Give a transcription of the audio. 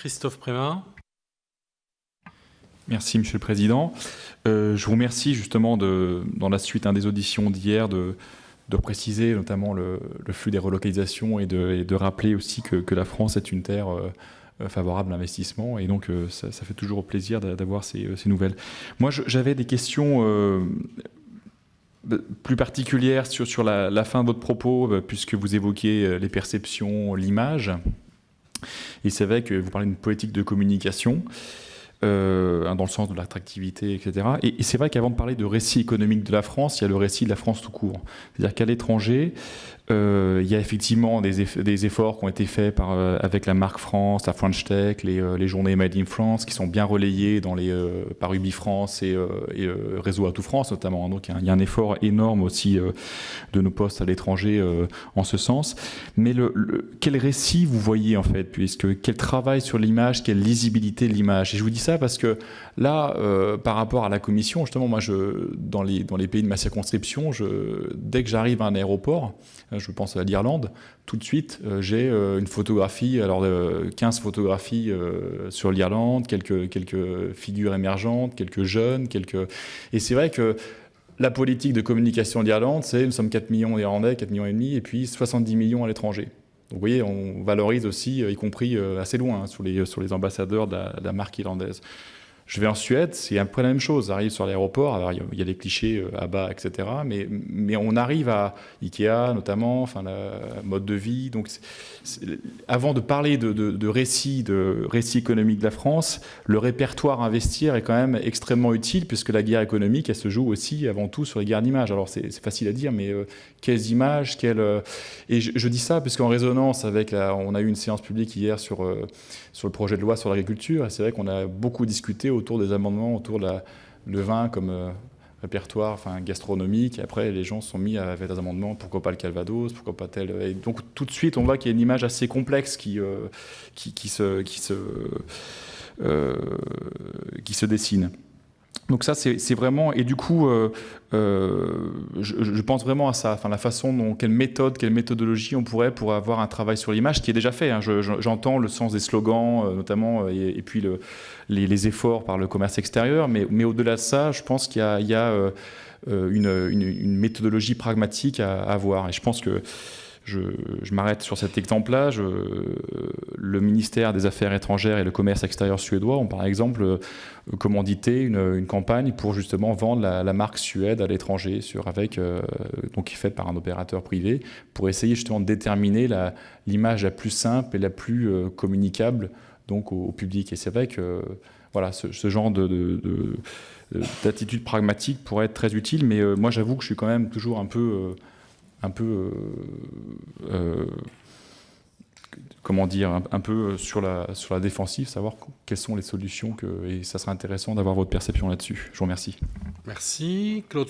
Christophe Prémin. Merci Monsieur le Président. Je vous remercie justement dans la suite des auditions d'hier de préciser notamment le flux des relocalisations et de rappeler aussi que la France est une terre favorable à l'investissement et donc ça fait toujours plaisir d'avoir ces nouvelles. Moi j'avais des questions plus particulières sur la fin de votre propos puisque vous évoquez les perceptions, l'image et c'est vrai que vous parlez d'une politique de communication dans le sens de l'attractivité, etc. Et c'est vrai qu'avant de parler de récit économique de la France, il y a le récit de la France tout court. C'est-à-dire qu'à l'étranger, il y a effectivement des efforts qui ont été faits avec la marque France, la French Tech, les journées Made in France, qui sont bien relayées par UbiFrance et Réseau Atout France notamment. Donc il y a un effort énorme aussi de nos postes à l'étranger en ce sens. Mais quel récit vous voyez en fait, quel travail sur l'image, quelle lisibilité de l'image? Et je vous dis ça parce que là, par rapport à la Commission, justement, moi, dans les pays de ma circonscription, dès que j'arrive à un aéroport, je pense à l'Irlande, tout de suite, j'ai une photographie, 15 photographies sur l'Irlande, quelques figures émergentes, quelques jeunes, Et c'est vrai que la politique de communication d'Irlande, c'est nous sommes 4 millions d'Irlandais, 4 millions et demi, et puis 70 millions à l'étranger. Donc vous voyez, on valorise aussi, y compris assez loin, sur les ambassadeurs de la marque irlandaise. Je vais en Suède, c'est un peu la même chose. J'arrive sur l'aéroport, alors il y a des clichés à bas, etc. Mais on arrive à Ikea notamment, enfin la mode de vie. Donc avant de parler de récit économique de la France, le répertoire à investir est quand même extrêmement utile puisque la guerre économique, elle se joue aussi avant tout sur les guerres d'images. Alors c'est facile à dire, mais quelles images, Et je dis ça puisqu'en résonance avec on a eu une séance publique hier sur le projet de loi sur l'agriculture. Et c'est vrai qu'on a beaucoup discuté autour des amendements, autour de le vin comme répertoire gastronomique. Et après, les gens se sont mis à faire des amendements, pourquoi pas le Calvados, pourquoi pas tel... Et donc, tout de suite, on voit qu'il y a une image assez complexe qui se dessine. Donc ça, c'est vraiment... Et du coup, je pense vraiment à ça, la façon dont, quelle méthodologie on pourrait pour avoir un travail sur l'image, qui est déjà fait. Hein. J'entends le sens des slogans, notamment, et puis les efforts par le commerce extérieur. Mais au-delà de ça, je pense qu'il y a une méthodologie pragmatique à avoir. Et je pense que je m'arrête sur cet exemple-là. Le ministère des Affaires étrangères et le commerce extérieur suédois ont par exemple commandité une campagne pour justement vendre la marque Suède à l'étranger, donc qui est faite par un opérateur privé, pour essayer justement de déterminer l'image la plus simple et la plus communicable donc au public. Et c'est vrai que voilà, ce genre d'attitude pragmatique pourrait être très utile, mais moi j'avoue que je suis quand même toujours un peu sur la défensive, savoir quelles sont les solutions et ça serait intéressant d'avoir votre perception là-dessus. Je vous remercie. Merci. Claude